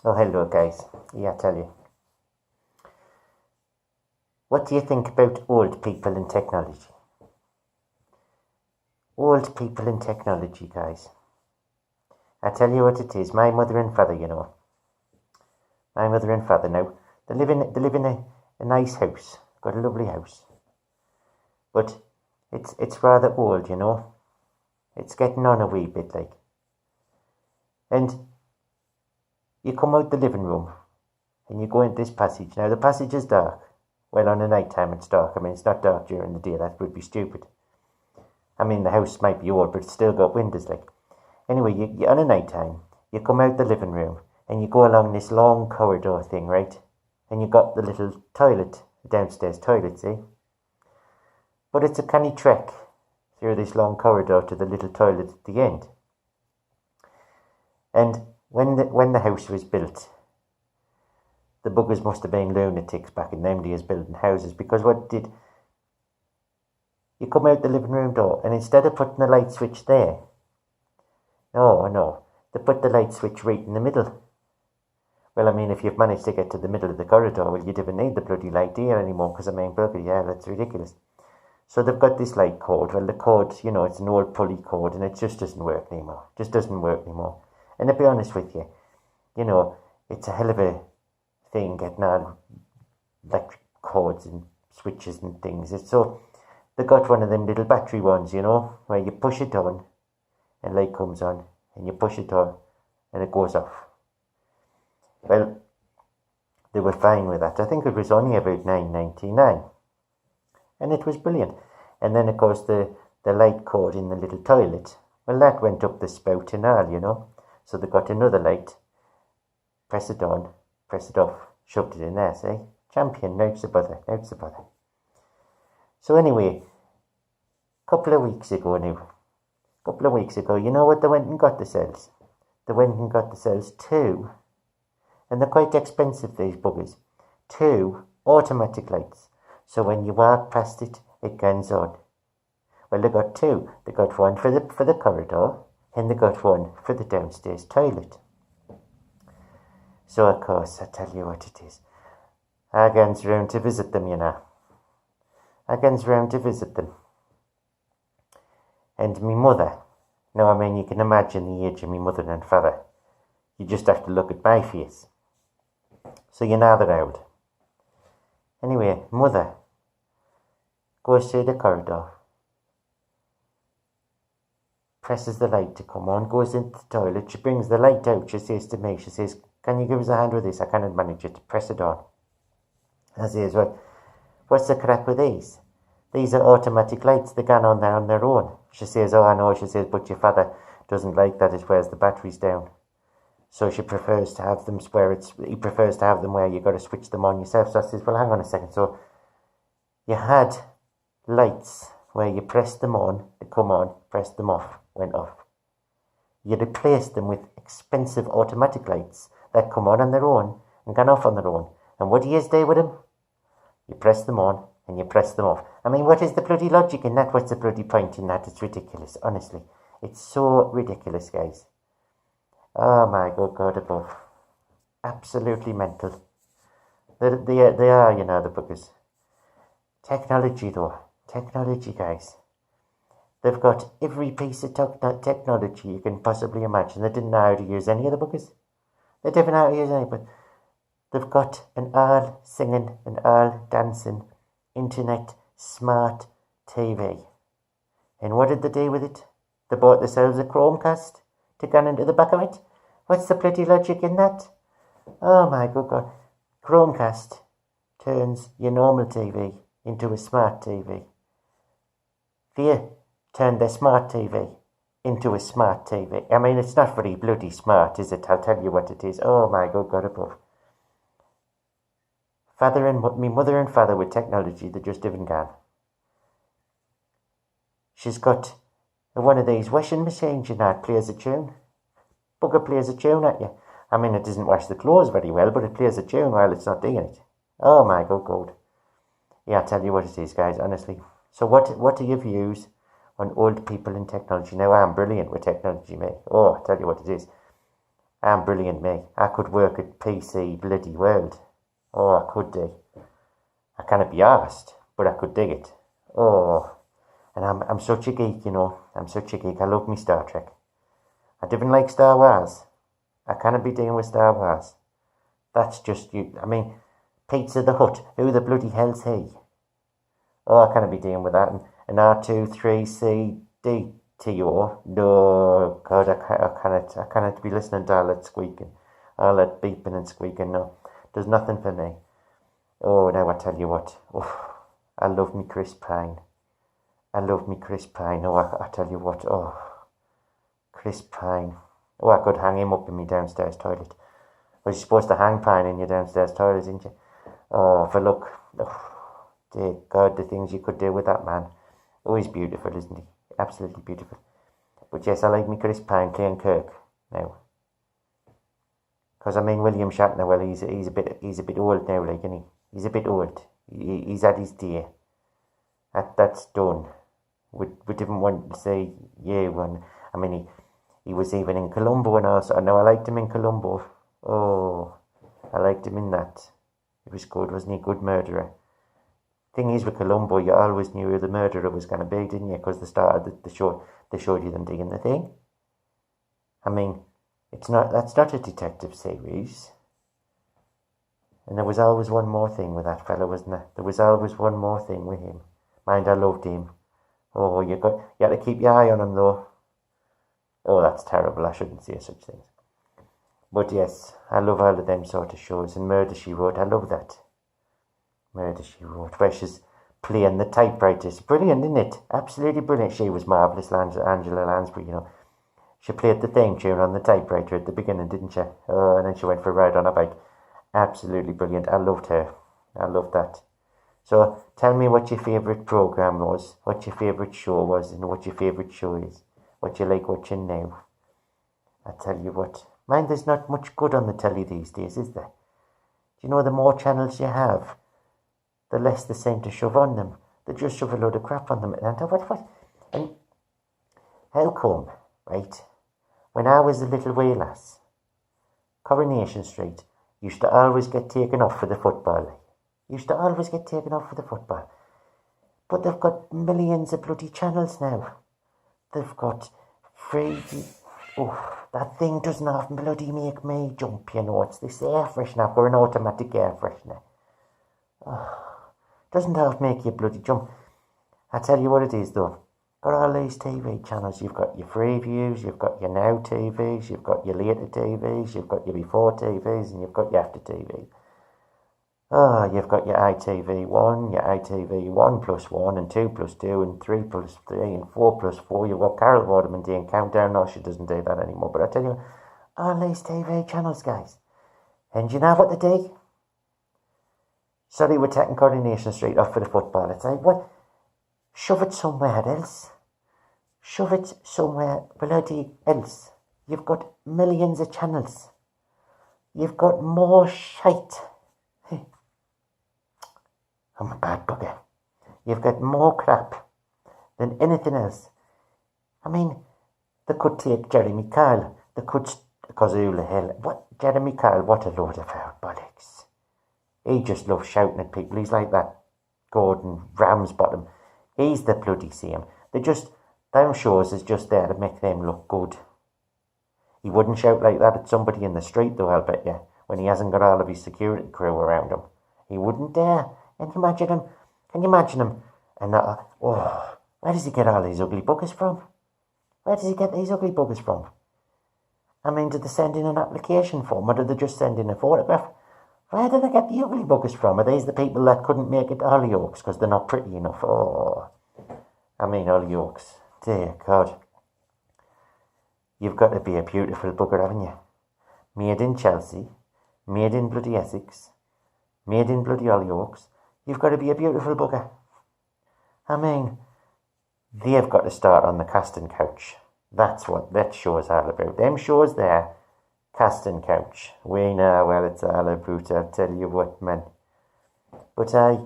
Oh, hello, guys. Yeah, I tell you. What do you think about old people in technology? Old people in technology, guys. I tell you what it is. My mother and father, My mother and father now. They live in a nice house. Got a lovely house. But it's rather old. It's getting on a wee bit, like. And you come out the living room and you go into this passage. Now, the passage is dark. Well, on the night time it's dark. I mean, it's not dark during the day. That would be stupid. I mean, the house might be old, but it's still got windows, like. Anyway, you on a night time, you come out the living room and you go along this long corridor thing, right? And you got the little toilet, downstairs toilet, see? But it's a canny trek through this long corridor to the little toilet at the end. And when the house was built, the buggers must have been lunatics back in them days building houses, because what did you come out the living room door, and instead of putting a light switch there, no, they put the light switch right in the middle. Well, I mean, if you've managed to get to the middle of the corridor, well, you didn't need the bloody light here anymore, because I mean, bugger, yeah, that's ridiculous. So they've got this light cord. Well, the cord, it's an old pulley cord, and it just doesn't work anymore. Just doesn't work anymore. And to be honest with you, it's a hell of a thing getting all electric cords and switches and things. So they got one of them little battery ones, where you push it on and light comes on, and you push it on and it goes off. Well, they were fine with that. I think it was only about $9.99, and it was brilliant. And then, of course, the light cord in the little toilet, well, that went up the spout and all, So they got another light, press it on, press it off, shoved it in there, say, champion, now's the bother. So anyway, couple of weeks ago, you know what they went and got themselves? They went and got themselves two, and they're quite expensive, these buggers, two automatic lights. So when you walk past it, it goes on. Well, they got two. They got one for the corridor, and they got one for the downstairs toilet. So, of course, I tell you what it is. I goes round to visit them, And me mother, now, I mean, you can imagine the age of me mother and father. You just have to look at my face. So they're out. Anyway, mother goes through the corridor, presses the light to come on, goes into the toilet. She brings the light out. She says to me, can you give us a hand with this? I cannot manage it. Press it on. I says, well, what's the crack with these? These are automatic lights. They're gone on there on their own. She says, oh, I know. She says, but your father doesn't like that. It wears the batteries down. So she prefers to have them he prefers to have them where you got to switch them on yourself. So I says, well, hang on a second. So you had lights where you pressed them on, they come on, pressed them off, went off. You replaced them with expensive automatic lights that come on their own and gone off on their own. And what do you do with them? You press them on and you press them off. I mean, what is the bloody logic in that? What's the bloody point in that? It's ridiculous, honestly. It's so ridiculous, guys. Oh my good God above. Absolutely mental. They are, the bookers. Technology, though. Technology, guys. They've got every piece of technology you can possibly imagine. They didn't know how to use any of the bookers. They didn't know how to use any, but they've got an all singing, an all dancing, internet, smart TV. And what did they do with it? They bought themselves a Chromecast to go into the back of it. What's the bloody logic in that? Oh my good God. Chromecast turns your normal TV into a smart TV. They turn their smart TV into a smart TV. I mean, it's not very bloody smart, is it? I'll tell you what it is. Oh my good God above. Me mother and father with technology, they just haven't gone. She's got one of these washing machines, it plays a tune. Bugger plays a tune at you. I mean, it doesn't wash the clothes very well, but it plays a tune while it's not doing it. Oh my good God. Yeah, I'll tell you what it is, guys, honestly. So what are your views on old people in technology? Now, I'm brilliant with technology, mate. Oh, I'll tell you what it is. I'm brilliant, me. I could work at PC bloody world. Oh, I could do. I cannot be asked, but I could dig it. Oh, and I'm such a geek, you know. I'm such a geek. I love me Star Trek. I didn't like Star Wars. I cannot be dealing with Star Wars. That's just you. I mean, Pizza the Hut. Who the bloody hell's he? Oh, I cannot be dealing with that. And R2-3-C-D-T-O. No, God, I cannot be listening to all that squeaking. All that beeping and squeaking. No, there's nothing for me. Oh, now I tell you what. Oh, I love me Chris Pine. I love me Chris Pine. Oh, I tell you what. Oh, Chris Pine. Oh, I could hang him up in my downstairs toilet. Well, you're supposed to hang Pine in your downstairs toilet, isn't you? Oh, for look. Oh, dear God, the things you could do with that man. Oh, he's beautiful, isn't he? Absolutely beautiful. But yes, I like me Chris Pine playing Kirk now. Because I mean, William Shatner, well, he's a bit old now, like, isn't he? He's a bit old. He's at his day. That's done. We didn't want to say when. I mean, he was even in Columbo and also. No, I liked him in Columbo. Oh, I liked him in that. He was good, wasn't he? Good murderer. Thing is with Columbo, you always knew who the murderer was going to be, didn't you? Because the start of the show, they showed you them digging the thing. I mean, that's not a detective series. And there was always one more thing with that fella, wasn't there? There was always one more thing with him. Mind, I loved him. Oh, you had to keep your eye on him, though. Oh, that's terrible. I shouldn't say such things. But yes, I love all of them sort of shows. And Murder, She Wrote, I love that. Murder, She Wrote, where she's playing the typewriter. It's brilliant, isn't it? Absolutely brilliant. She was marvellous, Angela Lansbury, you know. She played the theme tune on the typewriter at the beginning, didn't she? Oh, and then she went for a ride on a bike. Absolutely brilliant. I loved her. I loved that. So tell me what your favourite programme was, what your favourite show was, and what your favourite show is. What you like watching now. I tell you what. Mind, there's not much good on the telly these days, is there? Do you know the more channels you have, the less they seem to shove on them. They just shove a load of crap on them. And how come, right, when I was a little wee lass, Coronation Street used to always get taken off for the football. Used to always get taken off for the football. But they've got millions of bloody channels now. They've got free... Oh, that thing doesn't have bloody make me jump, you know. It's this air freshener for an automatic air freshener. Oh, doesn't have to make you bloody jump. I tell you what it is, though. Got all these TV channels. You've got your free views, you've got your now TVs, you've got your later TVs, you've got your before TVs, and you've got your after TVs. Oh, you've got your ITV1, your ITV1 plus 1, and 2 plus 2, and 3 plus 3, and 4 plus 4. You've got Carol Waterman doing Countdown. No, she doesn't do that anymore. But I tell you, all these TV channels, guys. And you know what they do? Sorry, we're taking Coronation Street off for the football. It's like, what? Shove it somewhere else. Shove it somewhere bloody else. You've got millions of channels. You've got more shite. I'm a bad bugger. You've got more crap than anything else. I mean, they could take Jeremy Kyle. They could, because who the hell, what, Jeremy Kyle, what a load of bollocks. He just loves shouting at people. He's like that Gordon Ramsbottom. He's the bloody same. Them shows is just there to make them look good. He wouldn't shout like that at somebody in the street, though, I'll bet you, when he hasn't got all of his security crew around him. He wouldn't dare. Can you imagine him? Can you imagine him? And where does he get all these ugly buggers from? Where does he get these ugly buggers from? I mean, did they send in an application form, or did they just send in a photograph? Where did they get the ugly buggers from? Are these the people that couldn't make it to Hollyoaks because they're not pretty enough? Oh, I mean, Hollyoaks. Dear God. You've got to be a beautiful bugger, haven't you? Made in Chelsea, made in bloody Essex, made in bloody Hollyoaks. You've got to be a beautiful bugger. I mean, they've got to start on the casting couch. That's what that show's all about. Them shows there, casting couch. We know well it's all about, I'll tell you what, man. But I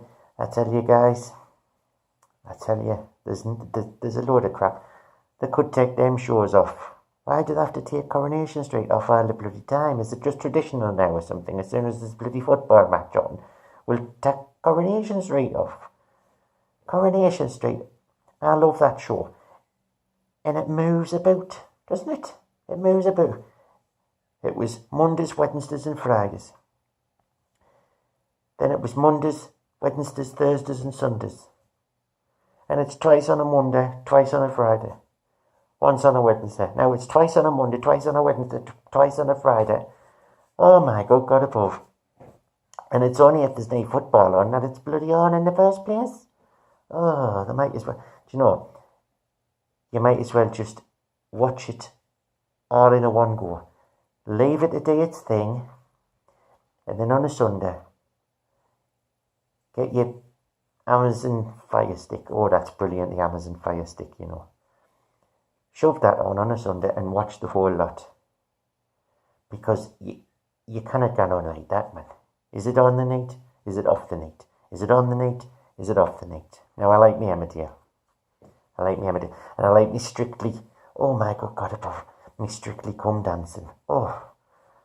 tell you guys, I tell you, there's a load of crap. They could take them shows off Why do they have to take Coronation Street off all the bloody time? Is it just traditional now or something? As soon as there's bloody football match on, we'll take Coronation Street off. Coronation Street. I love that show. And it moves about, doesn't it? It moves about. It was Mondays, Wednesdays and Fridays. Then it was Mondays, Wednesdays, Thursdays and Sundays. And it's twice on a Monday, twice on a Friday. Once on a Wednesday. Now it's twice on a Monday, twice on a Wednesday, twice on a Friday. Oh my good God above. And it's only if there's no football on that it's bloody on in the first place. Oh, they might as well. Do you know, you might as well just watch it all in a one go. Leave it to do its thing. And then on a Sunday, get your Amazon Fire Stick. Oh, that's brilliant, the Amazon Fire Stick, you know. Shove that on a Sunday and watch the whole lot. Because you cannot get on like that, man. Is it on the night? Is it off the night? Is it on the night? Is it off the night? Now, I like me Emmerdale. And I like me Strictly. Oh my good God above. Me Strictly Come Dancing. Oh,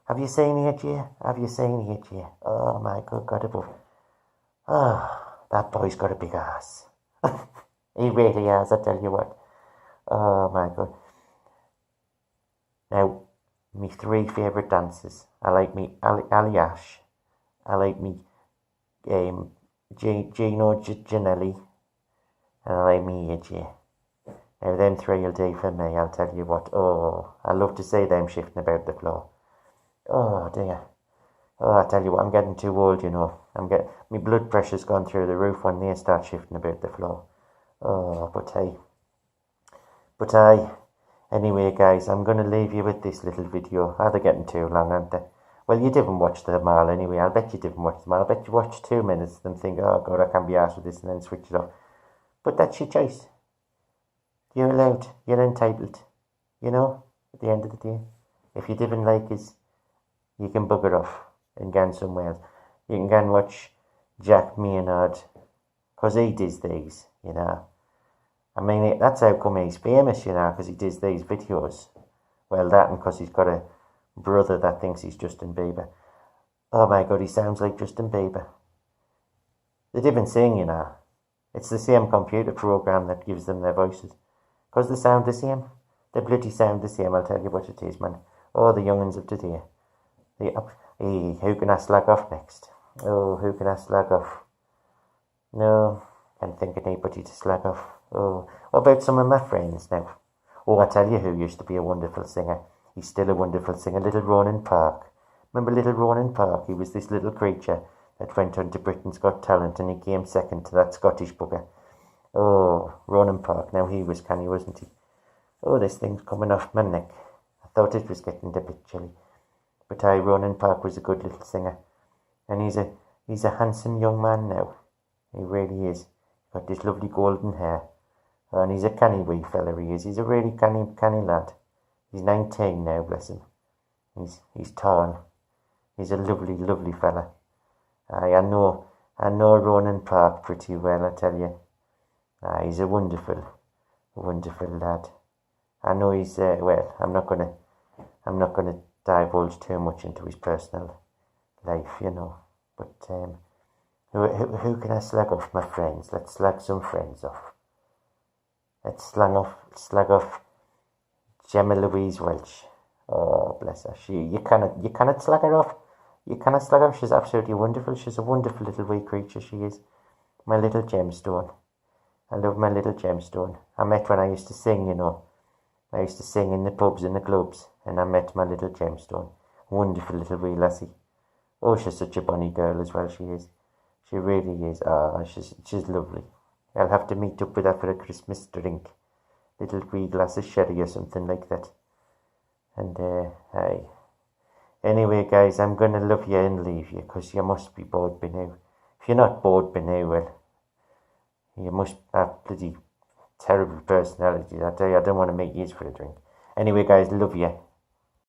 have you seen it yet? Have you seen it yet? Oh my good God above. Oh, that boy's got a big ass. He really has, I tell you what. Oh my God. Now, me three favourite dancers. I like me Ali Ash. I like me Gino Ginelli. And I like me AJ. Now, them three will do for me, I'll tell you what. Oh, I love to see them shifting about the floor. Oh, dear. Oh, I tell you what, I'm getting too old, you know. My blood pressure's gone through the roof when they start shifting about the floor. Oh, but hey. Anyway, guys, I'm going to leave you with this little video. Oh, they're getting too long, aren't they? Well, you didn't watch them all anyway. I'll bet you didn't watch them all. I bet you watched 2 minutes and think, oh, God, I can't be arsed with this, and then switch it off. But that's your choice. You're allowed. You're entitled. You know, at the end of the day. If you didn't like us, you can bugger off and go somewhere else. You can go and watch Jack Maynard, because he does these, you know. I mean, that's how come he's famous, you know, because he does these videos. Well, that and because he's got a brother that thinks he's Justin Bieber. Oh my God, he sounds like Justin Bieber. They didn't sing, you know. It's the same computer program that gives them their voices. Because they sound the same. They bloody sound the same, I'll tell you what it is, man. Oh, the young'uns of today. Who can I slag off next? Oh, who can I slag off? No, can't think of anybody to slag off. Oh, what about some of my friends now? Oh, I tell you who used to be a wonderful singer. He's still a wonderful singer, little Ronan Park. Remember little Ronan Park? He was this little creature that went on to Britain's Got Talent and he came second to that Scottish bugger. Oh, Ronan Park. Now he was canny, wasn't he? Oh, this thing's coming off my neck. I thought it was getting a bit chilly. But Ronan Park was a good little singer. And he's a handsome young man now. He really is. Got this lovely golden hair. And he's a canny wee fella, he is. He's a really canny lad. He's 19 now, bless him. He's tall. He's a lovely, lovely fella. I know Ronan Park pretty well, I tell you. He's a wonderful lad. I know he's, well, I'm not gonna divulge too much into his personal life, you know. But, who can I slag off? My friends. Let's slag some friends off. Let's slag off Gemma Louise Welch. Oh, bless her. You cannot slag her off. You cannot slag her off. She's absolutely wonderful. She's a wonderful little wee creature, she is. My little gemstone. I love my little gemstone. I met when I used to sing, you know. I used to sing in the pubs and the clubs, and I met my little gemstone. Wonderful little wee lassie. Oh, she's such a bonny girl as well, she is. She really is. She's lovely. I'll have to meet up with her for a Christmas drink. Little wee glass of sherry or something like that. And, aye. Anyway, guys, I'm going to love you and leave you, because you must be bored by now. If you're not bored by now, well, you must have bloody terrible personalities. I tell you, I don't want to make you for a drink. Anyway, guys, love you.